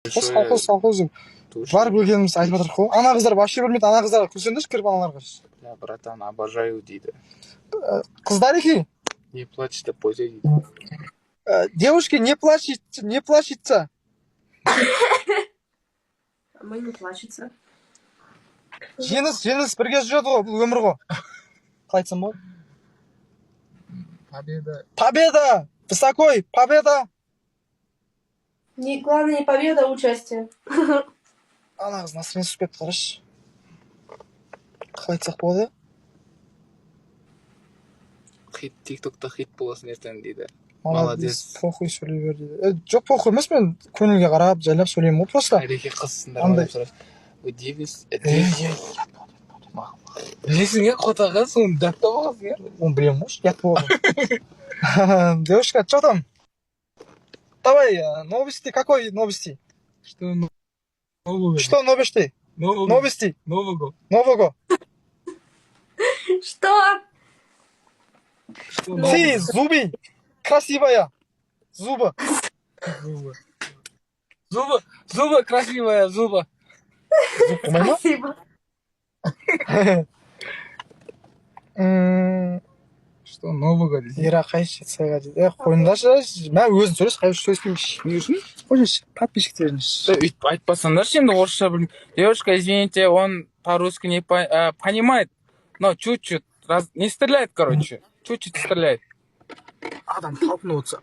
Совхоз. Барып келгеніміз айтып жатырмық қой. Ана қыздар вообще білмейді, ана қыздарға күлсеңдерші, кіріп аналарға. Бля, братан, обожаю дейді. Қыздарики. Не плачь, да пойди дейді. Девушки, не плачется. Мы не плачется. Жеңіс бірге жүреді ғой, бұл өмір ғой. Қалай айтсам болады? Победа! Высокой! Победа! Главное не победа, а участие. Ана қыз настроение түсіп кетті, қарашы. Қалай айтсақ болады? Тиктокта хит боласың ертең дейді. Молодец. Похуй сөйлей бер дейді. Жоқ, похуй емес, мен көңілге қарап, жайлап сөйлеймін ғой просто. Әреке қызсыңдар ма деп сұраш. Удивись. Білесің е, қотаға соны дәпті болғансың е? Оны білем ғой, ят болған. Девушка, что там? Давай, новости, какой новости? Что нового? Что новости? Новости. Нового. Что? Ты, зубы. Красивая. Зубы. Зубы, красивая, зубы. Спасибо. Что нового дейді? Ира, қайшы жетсайға дейді. Қойындаршы, мен өзін сөйлес, қайшы сөйлеспеймші. Не үшін? Қойыншы, подписчиктерінші. Өйтіп айтпасаңдаршы, енді орысша білмейді. Девушка, извините, он по-русски не понимает, но чуть-чуть, не стреляет, короче. Чуть-чуть стреляет. Адам талпынып отырса.